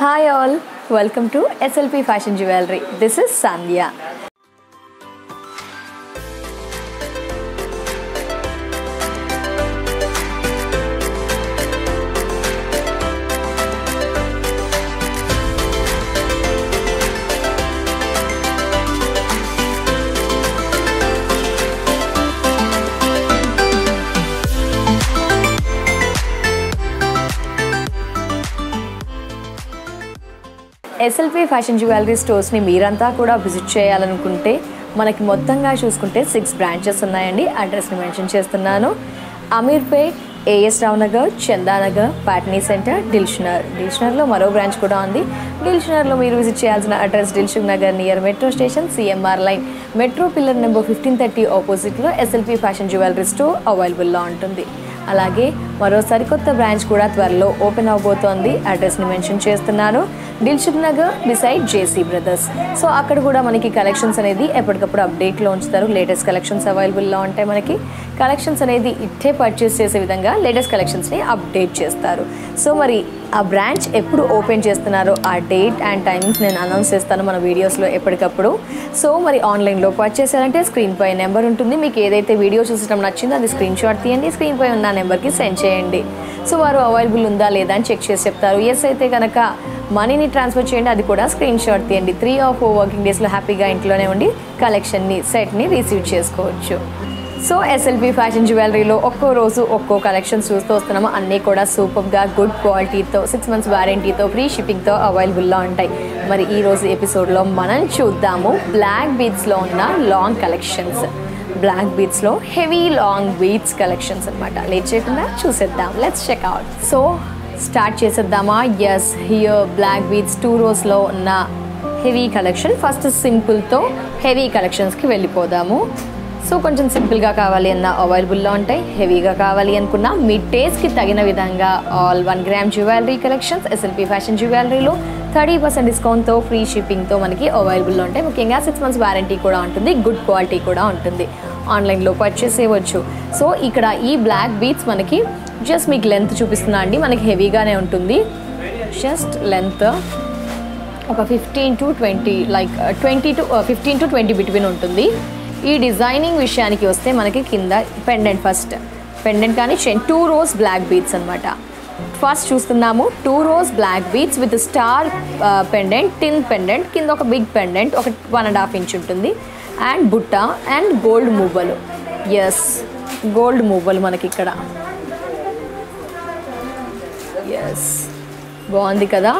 Hi all, welcome to SLP Fashion Jewelry. This is Sandhya. SLP fashion jewellery స్టోర్స్ని మీరంతా కూడా visit చేయాలనుకుంటే మనకి మొత్తంగా చూసుకుంటే 6 బ్రాంచెస్ ఉన్నాయండి. అడ్రస్ని మెన్షన్ చేస్తున్నాను. అమీర్పేట్, ఏఎస్ రావు నగర్, చందానగర్, పాట్నీ సెంటర్, దిల్షునర్లో మరో బ్రాంచ్ కూడా ఉంది. దిల్షునర్లో మీరు విజిట్ చేయాల్సిన address Dilsukh Nagar near metro station, CMR line, metro pillar number 1530 ఆపోజిట్లో SLP ఫ్యాషన్ జ్యువెలరీ స్టోర్ అవైలబుల్లో ఉంటుంది. అలాగే మరో సరికొత్త బ్రాంచ్ కూడా త్వరలో ఓపెన్ అవబోతోంది. అడ్రస్ని మెన్షన్ చేస్తున్నాను. Dilsukh Nagar beside JC brothers. So అక్కడ కూడా మనకి కలెక్షన్స్ అనేది ఎప్పటికప్పుడు అప్డేట్లో ఉంచుతారు. లేటెస్ట్ కలెక్షన్స్ అవైలబుల్లో ఉంటాయి. మనకి కలెక్షన్స్ అనేది ఇట్టే పర్చేస్ చేసే విధంగా లేటెస్ట్ కలెక్షన్స్ని అప్డేట్ చేస్తారు. సో మరి ఆ బ్రాంచ్ ఎప్పుడు ఓపెన్ చేస్తున్నారో ఆ డేట్ అండ్ టైమింగ్స్ నేను అనౌన్స్ చేస్తాను మన వీడియోస్లో ఎప్పటికప్పుడు. సో మరి ఆన్లైన్లో పర్చేస్ చేయాలంటే స్క్రీన్ పై నెంబర్ ఉంటుంది. మీకు ఏదైతే వీడియో చూసడం నచ్చిందో అది స్క్రీన్ షాట్ తీయండి, స్క్రీన్ పై ఉన్న నెంబర్కి సెండ్ చేయండి. సో వారు అవైలబుల్ ఉందా లేదా అని చెక్ చేసి చెప్తారు. ఎస్ అయితే కనుక మనీని ట్రాన్స్ఫర్ చేయండి, అది కూడా స్క్రీన్ షాట్ తీయండి. 3 or 4 వర్కింగ్ డేస్లో హ్యాపీగా ఇంట్లోనే ఉండి కలెక్షన్ని సెట్ని రిసీవ్ చేసుకోవచ్చు. సో ఎస్ఎల్పి ఫ్యాషన్ జ్యువెలరీలో ఒక్కో రోజు ఒక్కో కలెక్షన్స్ చూస్తూ వస్తున్నాము. అన్నీ కూడా సూపర్గా గుడ్ క్వాలిటీతో 6 months వారంటీతో ఫ్రీ షిప్పింగ్తో అవైలబుల్లో ఉంటాయి. మరి ఈరోజు ఎపిసోడ్లో మనం చూద్దాము బ్లాక్ బీడ్స్లో ఉన్న లాంగ్ కలెక్షన్స్. బ్లాక్ బీడ్స్లో హెవీ లాంగ్ బీడ్స్ కలెక్షన్స్ అనమాట. లేట్ చేయకుండా చూసేద్దాం. Let's check out. So start చేసేద్దామా? Yes, here black beads 2 rows ఉన్న హెవీ కలెక్షన్. ఫస్ట్ సింపుల్తో హెవీ కలెక్షన్స్కి వెళ్ళిపోదాము. సో కొంచెం సింపుల్గా కావాలి అన్న అవైలబుల్లో ఉంటాయి. హెవీగా కావాలి అనుకున్న మీ టేస్ట్కి తగిన విధంగా all 1 gram jewellery collections SLP fashion జ్యువెలరీలో 30% డిస్కౌంట్తో ఫ్రీ షిప్పింగ్తో మనకి అవైలబుల్లో ఉంటాయి. ముఖ్యంగా 6 months వారంటీ కూడా ఉంటుంది, గుడ్ క్వాలిటీ కూడా ఉంటుంది. ఆన్లైన్లో పర్చేస్ చేయవచ్చు. సో ఇక్కడ ఈ బ్లాక్ బీడ్స్ మనకి జస్ట్ మీకు లెంత్ చూపిస్తున్నా అండి. మనకి హెవీగానే ఉంటుంది. జస్ట్ లెంత్ ఒక 15 to 20 లైక్ 15 to 20 బిట్వీన్ ఉంటుంది. ఈ డిజైనింగ్ విషయానికి వస్తే మనకి కింద పెండెంట్, ఫస్ట్ పెండెంట్ కానీ 2 rows బ్లాక్ బీడ్స్ అనమాట. ఫస్ట్ చూస్తున్నాము 2 rows black beads with star pendant, tin pendant, కింద ఒక బిగ్ పెండెంట్ ఒక 1.5 inch ఉంటుంది. అండ్ బుట్ట అండ్ గోల్డ్ మూవలు. ఎస్, గోల్డ్ మూవలు మనకి ఇక్కడ. ఎస్, బాగుంది కదా.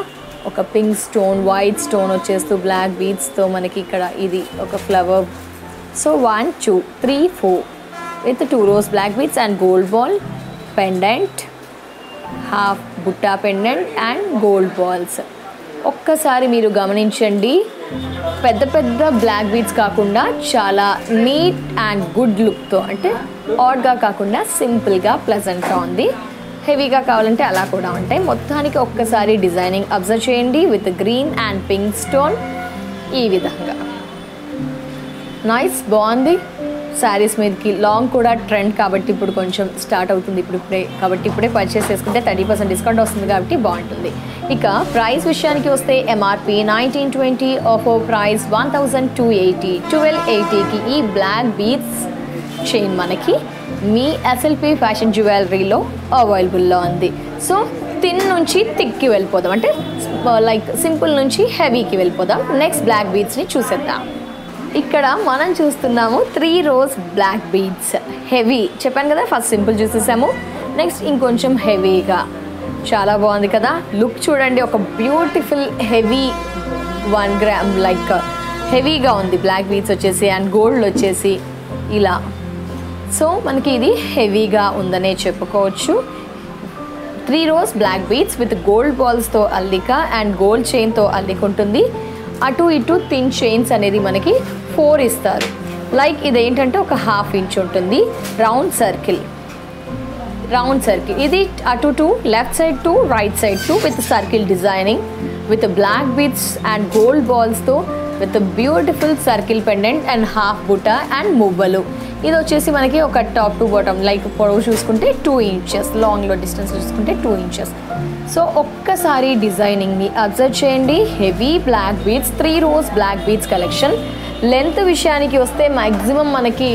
ఒక పింక్ స్టోన్, వైట్ స్టోన్ వచ్చేస్తూ బ్లాక్ బీడ్స్తో మనకి ఇక్కడ ఇది ఒక flower. So 1 2 3 4 with 2 rows black beads and gold ball pendant, half butta pendant and gold balls. ఒక్కసారి మీరు గమనించండి, పెద్ద పెద్ద బ్లాక్ బీడ్స్ కాకుండా చాలా నీట్ అండ్ గుడ్ లుక్తో, అంటే ఆడ్గా కాకుండా సింపుల్గా ప్లెజెంట్గా ఉంది. హెవీగా కావాలంటే అలా కూడా ఉంటాయి. మొత్తానికి ఒక్కసారి డిజైనింగ్ అబ్జర్వ్ చేయండి with green and pink stone. ఈ విధంగా నైస్, బాగుంది. శారీస్ మీదకి లాంగ్ కూడా ట్రెండ్ కాబట్టి ఇప్పుడు కొంచెం స్టార్ట్ అవుతుంది ఇప్పుడే పర్చేస్ చేసుకుంటే 30% డిస్కౌంట్ వస్తుంది కాబట్టి బాగుంటుంది. ఇక ప్రైస్ విషయానికి వస్తే ఎంఆర్పి 1920, ఆఫర్ ప్రైస్ 1280. 1280కి ఈ బ్లాక్ బీడ్స్ చైన్ మనకి మీ ఎస్ఎల్పి ఫ్యాషన్ జ్యువెలరీలో అవైలబుల్లో ఉంది. సో థిన్ నుంచి థిక్కి వెళ్ళిపోదాం, అంటే లైక్ సింపుల్ నుంచి హెవీకి వెళ్ళిపోదాం. నెక్స్ట్ బ్లాక్ బీడ్స్ని చూసేద్దాం. ఇక్కడ మనం చూస్తున్నాము 3 rows బ్లాక్ బీడ్స్ హెవీ. చెప్పాను కదా, ఫస్ట్ సింపుల్ చూసేసాము, నెక్స్ట్ ఇంకొంచెం హెవీగా. చాలా బాగుంది కదా లుక్. చూడండి, ఒక బ్యూటిఫుల్ హెవీ 1 gram లైక్ హెవీగా ఉంది బ్లాక్ బీడ్స్ వచ్చేసి అండ్ గోల్డ్ వచ్చేసి ఇలా. సో మనకి ఇది హెవీగా ఉందనే చెప్పుకోవచ్చు. 3 rows black beads with gold బాల్స్తో అల్లిక అండ్ గోల్డ్ చైన్తో అల్లిక ఉంటుంది. అటు ఇటు థిన్ చైన్స్ అనేది మనకి 4 ఇస్తారు. లైక్ ఇదేంటంటే ఒక 1/2 inch ఉంటుంది. రౌండ్ సర్కిల్ ఇది అటు 2, left side 2, right side 2 with circle designing with black beads and gold బాల్స్తో with beautiful circle pendant and half బుట్ట అండ్ మువ్వలు. ఇది వచ్చేసి మనకి ఒక టాప్ టు బాటమ్ లైక్ పొడవు చూసుకుంటే 2 inches, లాంగ్లో డిస్టెన్స్ చూసుకుంటే 2 inches. సో ఒక్కసారి డిజైనింగ్ని అబ్జర్వ్ చేయండి. Heavy black beads 3 rows black beads collection. Length విషయానికి వస్తే మ్యాక్సిమం మనకి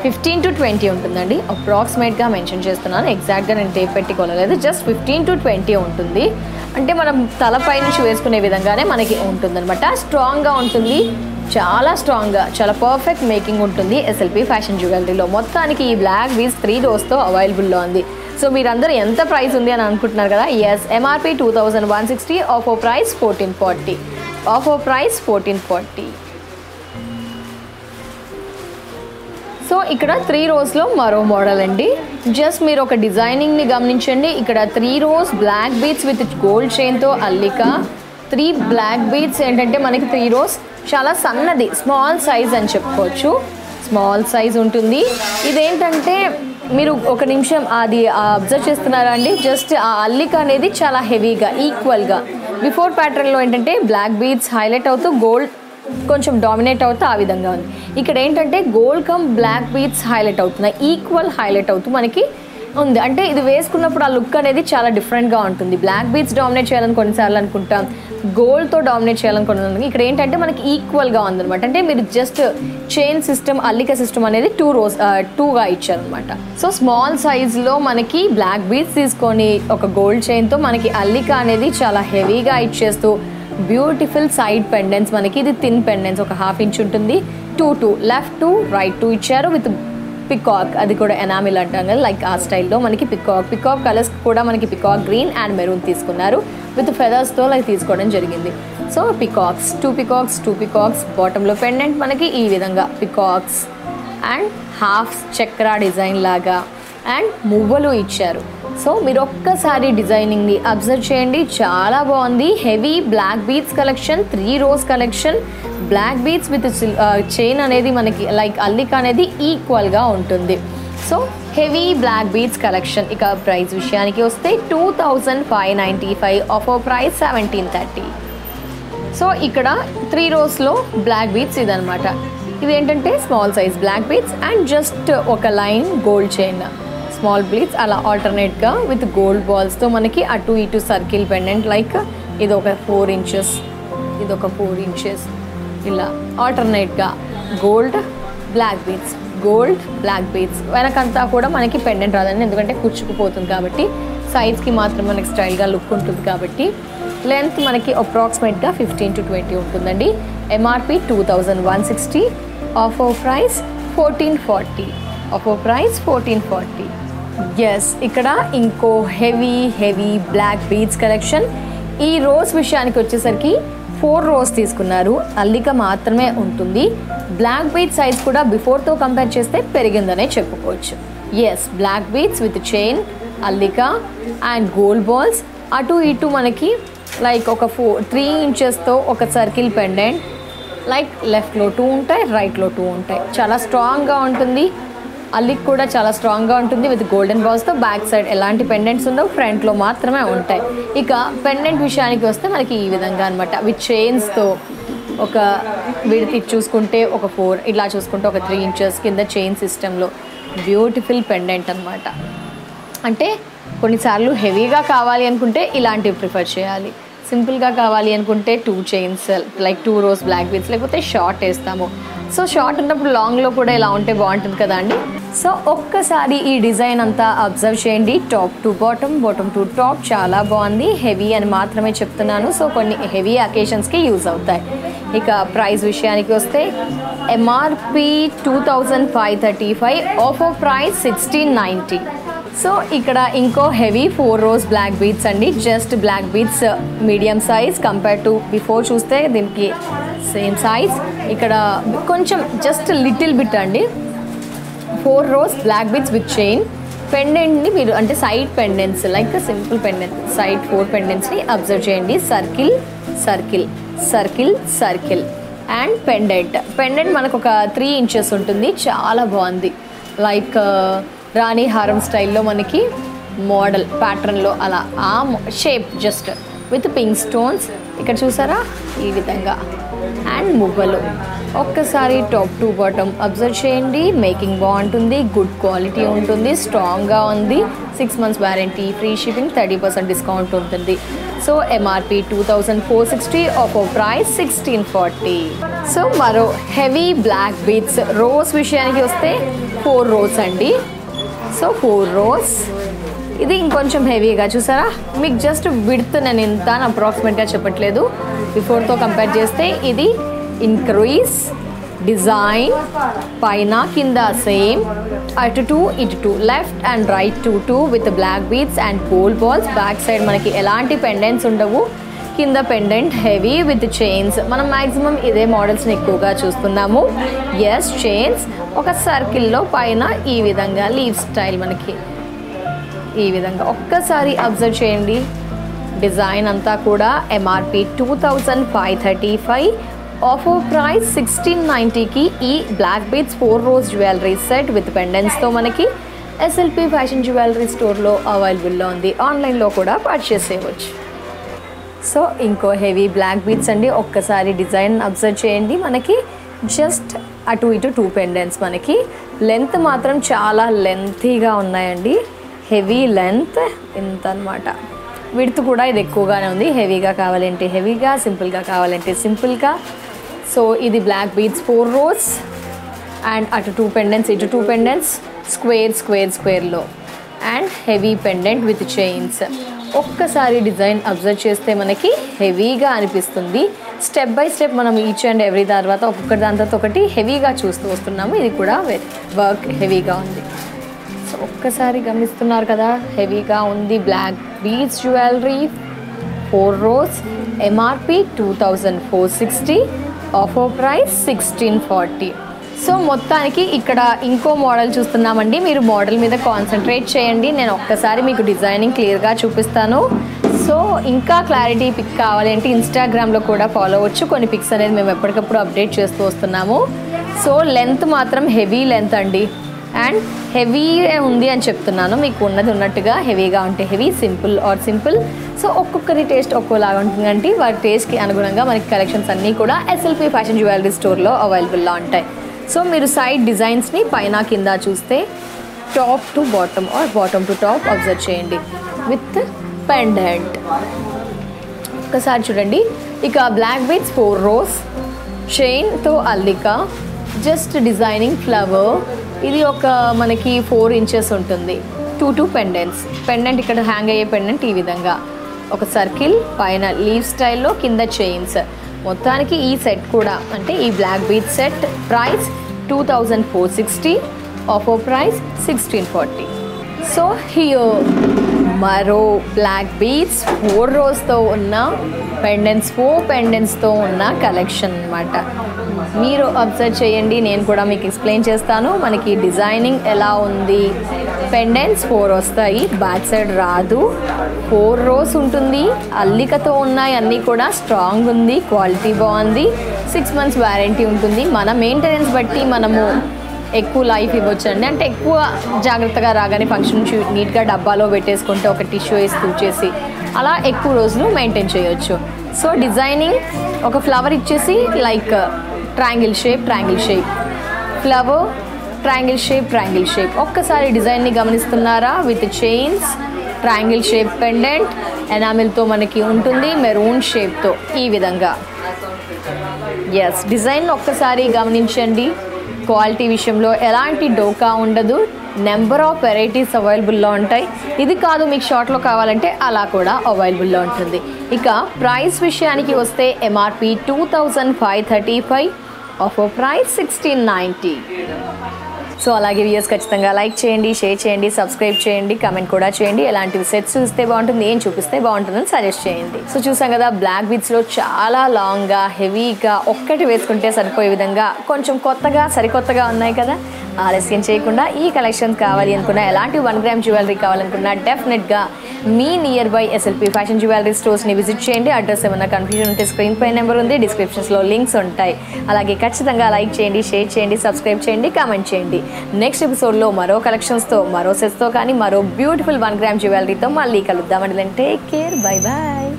15 to 20 ఉంటుందండి. అప్రాక్సిమేట్గా మెన్షన్ చేస్తున్నాను, ఎగ్జాక్ట్గా నేను టేప్ పెట్టి కొనలేదు. జస్ట్ 15 to 20 ఉంటుంది. అంటే మనం తలపై నుంచి వేసుకునే విధంగానే మనకి ఉంటుందన్నమాట. స్ట్రాంగ్గా ఉంటుంది, చాలా స్ట్రాంగ్గా, చాలా పర్ఫెక్ట్ మేకింగ్ ఉంటుంది ఎస్ఎల్పి ఫ్యాషన్ జ్యువెలరీలో. మొత్తానికి ఈ బ్లాక్ బీడ్స్ 3 rows అవైలబుల్లో ఉంది. సో మీరందరూ ఎంత ప్రైస్ ఉంది అని అనుకుంటున్నారు కదా. Yes, MRP 2160, offer price 1440. Offer price 1440. So ఇక్కడ 3 rows మరో మోడల్ అండి. జస్ట్ మీరు ఒక డిజైనింగ్ని గమనించండి. ఇక్కడ 3 rows black beads with gold చైన్తో అల్లిక. 3 బ్లాక్ బీడ్స్ ఏంటంటే మనకి 3 rows చాలా సన్నది, స్మాల్ సైజ్ అని చెప్పుకోవచ్చు. స్మాల్ సైజ్ ఉంటుంది. ఇదేంటంటే మీరు ఒక నిమిషం అది అబ్జర్వ్ చేస్తున్నారా అండి. జస్ట్ ఆ అల్లిక అనేది చాలా హెవీగా, ఈక్వల్గా. బిఫోర్ ప్యాటర్న్లో ఏంటంటే బ్లాక్ బీడ్స్ హైలైట్ అవుతూ గోల్డ్ కొంచెం డామినేట్ అవుతూ ఆ విధంగా ఉంది. ఇక్కడ ఏంటంటే gold come black beads highlight అవుతున్నాయి, ఈక్వల్ హైలైట్ అవుతూ మనకి ఉంది. అంటే ఇది వేసుకున్నప్పుడు ఆ లుక్ అనేది చాలా డిఫరెంట్గా ఉంటుంది. బ్లాక్ బీడ్స్ డామినేట్ చేయాలని కొన్నిసార్లు అనుకుంటాం, గోల్డ్తో డామినేట్ చేయాలని కొన్ని. ఇక్కడ ఏంటంటే మనకి ఈక్వల్గా ఉందన్నమాట. అంటే మీరు జస్ట్ చైన్ సిస్టమ్, అల్లిక సిస్టమ్ అనేది 2గా ఇచ్చారనమాట. సో స్మాల్ సైజ్లో మనకి బ్లాక్ బీడ్స్ తీసుకొని ఒక గోల్డ్ చైన్తో మనకి అల్లిక అనేది చాలా హెవీగా ఇచ్చేస్తూ బ్యూటిఫుల్ సైడ్ పెండెంట్స్. మనకి ఇది థిన్ పెండెంట్స్, ఒక 1/2 inch ఉంటుంది. 2 లెఫ్ట్ 2 రైట్ 2 ఇచ్చారు విత్ పికాక్. అది కూడా ఎనామిల్ అంటాం కదా, లైక్ ఆ స్టైల్లో మనకి పికాక్ కలర్స్ కూడా మనకి పికాక్ గ్రీన్ అండ్ మెరూన్ తీసుకున్నారు. విత్ ఫెదర్స్తో లైక్ తీసుకోవడం జరిగింది. So peacocks, 2 peacocks. బాటంలో పెండెంట్ మనకి ఈ విధంగా peacocks and half chakra design లాగా అండ్ మువ్వలు ఇచ్చారు. సో మీరు ఒక్కసారి డిజైనింగ్ని అబ్జర్వ్ చేయండి, చాలా బాగుంది. Heavy black beads collection, 3 rows collection. Black beads with chain అనేది మనకి లైక్ అల్లిక అనేది ఈక్వల్గా ఉంటుంది. So heavy black beads collection. ఇక ప్రైస్ విషయానికి వస్తే 2595, ఆఫర్ ప్రైస్ 1730. సో ఇక్కడ 3 rows బ్లాక్ బీడ్స్ ఇదనమాట. ఇదేంటంటే small size black beads and just ఒక line gold chain, small beads అలా ఆల్టర్నేట్గా విత్ గోల్డ్ బాల్స్తో మనకి అటు ఇటు సర్కిల్ పెండెంట్. లైక్ ఇది ఒక 4 inches, ఇది ఒక 4 inches, ఇలా ఆల్టర్నేట్గా gold black beads, gold black beads. వెనకంతా కూడా మనకి పెండెంట్ రాదండి, ఎందుకంటే కుచ్చుకుపోతుంది కాబట్టి. సైజ్కి మాత్రం మనకి స్టైల్గా లుక్ ఉంటుంది కాబట్టి. లెంత్ మనకి అప్రాక్సిమేట్గా 15 to 20 ఉంటుందండి. MRP 2160, offer price 1440. Offer price 1440. Yes, ఇక్కడ ఇంకో హెవీ బ్లాక్ బీడ్స్ కలెక్షన్. ఈ రోస్ విషయానికి వచ్చేసరికి 4 rows తీసుకున్నారు, అల్లిక మాత్రమే ఉంటుంది. బ్లాక్ బీడ్ సైజ్ కూడా బిఫోర్తో కంపేర్ చేస్తే పెరిగిందనే చెప్పుకోవచ్చు. Yes, black beads with chain, అల్లిక అండ్ గోల్డ్ బాల్స్. అటు ఇటు మనకి లైక్ ఒక 3 inchesతో ఒక సర్కిల్ పెండెంట్. లైక్ లెఫ్ట్లో 2 ఉంటాయి, రైట్లో 2 ఉంటాయి. చాలా స్ట్రాంగ్గా ఉంటుంది. అల్లిక్ కూడా చాలా స్ట్రాంగ్గా ఉంటుంది విత్ గోల్డెన్ బాల్స్తో. బ్యాక్ సైడ్ ఎలాంటి పెండెంట్స్ ఉండవు, ఫ్రంట్లో మాత్రమే ఉంటాయి. ఇక పెండెంట్ విషయానికి వస్తే మనకి ఈ విధంగా అనమాట, విత్ చైన్స్తో. ఒక విడ్త్ చూసుకుంటే ఒక 4, ఇలా చూసుకుంటే ఒక 3 inches కింద చైన్ సిస్టంలో బ్యూటిఫుల్ పెండెంట్ అనమాట. అంటే కొన్నిసార్లు హెవీగా కావాలి అనుకుంటే ఇలాంటివి ప్రిఫర్ చేయాలి. సింపుల్గా కావాలి అనుకుంటే 2 chains like 2 rows black beads, లేకపోతే షార్ట్ వేస్తాము. సో షార్ట్ ఉన్నప్పుడు లాంగ్లో కూడా ఇలా ఉంటే బాగుంటుంది కదా అండి. సో ఒక్కసారి ఈ డిజైన్ అంతా అబ్జర్వ్ చేయండి. Top to bottom, bottom to top చాలా బాగుంది. హెవీ అని మాత్రమే చెప్తున్నాను. సో కొన్ని హెవీ అకేషన్స్కి యూజ్ అవుతాయి. ఇక ప్రైస్ విషయానికి వస్తే ఎంఆర్పి 2535, ఆఫర్ ప్రైస్ 1690. సో ఇక్కడ ఇంకో హెవీ 4 rows బ్లాక్ బీడ్స్ అండి. Just black beads medium size compare to before చూస్తే దీనికి సేమ్ సైజ్. ఇక్కడ కొంచెం జస్ట్ లిటిల్ బిట్ అండి. 4 rows black beads with chain. పెండెంట్ని మీరు అంటే side pendants like simple pendant, side 4 పెండెంట్స్ని అబ్జర్వ్ చేయండి. Circle circle circle circle and pendant మనకు ఒక 3 inches ఉంటుంది. చాలా బాగుంది. లైక్ రాణి హారం స్టైల్లో మనకి మోడల్ ప్యాటర్న్లో అలా ఆ shape just with pink stones. ఇక్కడ చూసారా ఈ విధంగా అండ్ మువ్వలు. ఒక్కసారి టాప్ టు బాటమ్ అబ్జర్వ్ చేయండి. మేకింగ్ బాగుంటుంది, గుడ్ క్వాలిటీ ఉంటుంది, స్ట్రాంగ్గా ఉంది. 6 months warranty, free shipping, 30% discount ఉంటుంది. So MRP 2460, offer price 1640. So మరో హెవీ బ్లాక్ బీడ్స్ రోస్ విషయానికి వస్తే 4 rows అండి. So 4 rows. ఇది ఇంకొంచెం హెవీగా చూసారా, మీకు జస్ట్ విడ్త్ నేను ఇంత అప్రాక్సిమేట్గా చెప్పట్లేదు, బిఫోర్తో కంపేర్ చేస్తే ఇది ఇంక్రీజ్. డిజైన్ పైన కింద సేమ్, అటు 2 ఇటు 2, left and right 2 with black beads and gold balls. Back side మనకి ఎలాంటి పెండెంట్స్ ఉండవు, కింద పెండెంట్ హెవీ విత్ చైన్స్. మనం మ్యాక్సిమం ఇదే మోడల్స్ని ఎక్కువగా చూస్తున్నాము. ఎస్, చైన్స్ ఒక సర్కిల్లో పైన ఈ విధంగా లీవ్ స్టైల్ మనకి ఈ విధంగా. ఒక్కసారి అబ్జర్వ్ చేయండి. డిజైన్ అంతా కూడా ఎంఆర్పి 2535, ఆఫర్ ప్రైస్ 1690కి ఈ black beads 4 rows jewellery set with పెండెంట్స్తో మనకి ఎస్ఎల్పి ఫ్యాషన్ జ్యువెలరీ స్టోర్లో అవైలబుల్లో ఉంది. ఆన్లైన్లో కూడా పర్చేస్ చేయవచ్చు. సో ఇంకో హెవీ బ్లాక్ బీడ్స్ అండి. ఒక్కసారి డిజైన్ అబ్జర్వ్ చేయండి. మనకి జస్ట్ అటు ఇటు 2 పెండెంట్స్. మనకి లెంత్ మాత్రం చాలా లెంతీగా ఉన్నాయండి. హెవీ లెంత్ ఇంత అనమాట. విడ్త్ కూడా ఇది ఎక్కువగానే ఉంది. హెవీగా కావాలంటే హెవీగా, సింపుల్గా కావాలంటే సింపుల్గా. సో ఇది బ్లాక్ బీడ్స్ 4 rows అండ్ అటు 2 పెండెంట్స్, ఇటు 2 పెండెంట్స్, స్క్వేర్లో and heavy pendant with chains. ఒక్కసారి డిజైన్ అబ్జర్వ్ చేస్తే మనకి హెవీగా అనిపిస్తుంది. స్టెప్ బై స్టెప్ మనం ఈచ్ అండ్ ఎవ్రీ తర్వాత ఒక్కొక్కటి దాని తర్వాత ఒకటి హెవీగా చూస్తూ వస్తున్నాము. ఇది కూడా వర్క్ హెవీగా ఉంది. సో ఒక్కసారి గమనిస్తున్నారు కదా, హెవీగా ఉంది. Black beads jewellery 4 rows, MRP 2460, offer price 1640. So మొత్తానికి ఇక్కడ ఇంకో మోడల్ చూస్తున్నామండి. మీరు మోడల్ మీద కాన్సన్ట్రేట్ చేయండి. నేను ఒక్కసారి మీకు డిజైనింగ్ క్లియర్గా చూపిస్తాను. సో ఇంకా క్లారిటీ పిక్ కావాలి అంటే ఇన్స్టాగ్రామ్లో కూడా ఫాలో అవ్వచ్చు. కొన్ని పిక్స్ అనేది మేము ఎప్పటికప్పుడు అప్డేట్ చేస్తూ వస్తున్నాము. సో లెంత్ మాత్రం హెవీ లెంత్ అండి, అండ్ హెవీ ఉంది అని చెప్తున్నాను. మీకు ఉన్నది ఉన్నట్టుగా హెవీగా ఉంటే heavy, simple are simple. So ఒక్కొక్కరి టేస్ట్ ఒక్కోలాగా ఉంటుందండి. వారి టేస్ట్కి అనుగుణంగా మనకి కలెక్షన్స్ అన్నీ కూడా ఎస్ఎల్పి ఫ్యాషన్ జ్యువెలరీ స్టోర్లో అవైలబుల్లో ఉంటాయి. సో మీరు సైడ్ డిజైన్స్ని పైన కింద చూస్తే top to bottom or bottom to top observe చేయండి విత్ పెండెంట్. ఒకసారి చూడండి. ఇక బ్లాక్ బీడ్స్ 4 rows, చైన్తో అల్లిక, జస్ట్ డిజైనింగ్ ఫ్లవర్. ఇది ఒక మనకి 4 inches ఉంటుంది. 2 పెండెంట్స్. పెండెంట్ ఇక్కడ హ్యాంగ్ అయ్యే పెండెంట్ ఈ విధంగా ఒక సర్కిల్, పైన లీవ్ స్టైల్లో, కింద చైన్స్. మొత్తానికి ఈ సెట్ కూడా అంటే ఈ black bead set price 2460, offer price 1640. So here మరో బ్లాక్ బీడ్స్ 4 rowsతో ఉన్న పెండెంట్స్, 4 పెండెంట్స్తో ఉన్న కలెక్షన్ అన్నమాట. మీరు అబ్జర్వ్ చేయండి, నేను కూడా మీకు ఎక్స్ప్లెయిన్ చేస్తాను. మనకి డిజైనింగ్ ఎలా ఉంది. పెండెంట్స్ 4 వస్తాయి, బ్యాక్ సైడ్ రాదు, 4 rows ఉంటుంది. అల్లికతో ఉన్నాయి, అన్నీ కూడా స్ట్రాంగ్ ఉంది, క్వాలిటీ బాగుంది, 6 months వారంటీ ఉంటుంది. మన మెయింటెనెన్స్ బట్టి మనము ఎక్కువ లైఫ్ ఇవ్వచ్చు అండి. అంటే ఎక్కువ జాగ్రత్తగా రాగానే ఫంక్షన్ నీట్గా డబ్బాలో పెట్టేసుకుంటే ఒక టిష్యూ వేసి తూచేసి అలా ఎక్కువ రోజులు మెయింటైన్ చేయొచ్చు. సో డిజైనింగ్ ఒక ఫ్లవర్ ఇచ్చేసి like triangle shape, flower, triangle shape. ఒక్కసారి డిజైన్ని గమనిస్తున్నారా? With chains, triangle shape pendant, ఎనామిల్తో మనకి ఉంటుంది, మెరూన్ షేప్తో ఈ విధంగా. ఎస్, డిజైన్ ఒక్కసారి గమనించండి. క్వాలిటీ విషయంలో ఎలాంటి డోకా ఉండదు. నెంబర్ ఆఫ్ వెరైటీస్ అవైలబుల్లో ఉంటాయి. ఇది కాదు మీకు షార్ట్లో కావాలంటే అలా కూడా అవైలబుల్లో ఉంటుంది. ఇక ప్రైస్ విషయానికి వస్తే ఎంఆర్పి 2535, ఆఫర్ ప్రైస్ 1690. సో అలాగే వ్యూయర్స్ ఖచ్చితంగా లైక్ చేయండి, షేర్ చేయండి, సబ్స్క్రైబ్ చేయండి, కమెంట్ కూడా చేయండి. ఎలాంటివి సెట్స్ చూస్తే బాగుంటుంది, ఏం చూపిస్తే బాగుంటుందని సజెస్ట్ చేయండి. సో చూసాం కదా, బ్లాక్ బీడ్స్లో చాలా లాంగ్గా, హెవీగా ఒక్కటి వేసుకుంటే సరిపోయే విధంగా కొంచెం కొత్తగా, సరికొత్తగా ఉన్నాయి కదా. ఆలస్యం చేయకుండా ఈ కలెక్షన్ కావాలి అనుకున్నా, ఎలాంటి 1 gram జ్యువెలరీ కావాలనుకున్నా డెఫినెట్గా మీ nearby SLP fashion jewellery స్టోర్స్ని విజిట్ చేయండి. అడ్రస్ ఏమైనా కన్ఫ్యూజన్ ఉంటే స్క్రీన్ పై నెంబర్ ఉంది, డిస్క్రిప్షన్స్లో లింక్స్ ఉంటాయి. అలాగే ఖచ్చితంగా లైక్ చేయండి, షేర్ చేయండి, సబ్స్క్రైబ్ చేయండి, కామెంట్ చేయండి. నెక్స్ట్ ఎపిసోడ్లో మరో కలెక్షన్స్తో, మరో సెట్స్తో కానీ మరో బ్యూటిఫుల్ 1 gram జ్యువెలరీతో మళ్ళీ కలుద్దామండి. Take care, bye bye.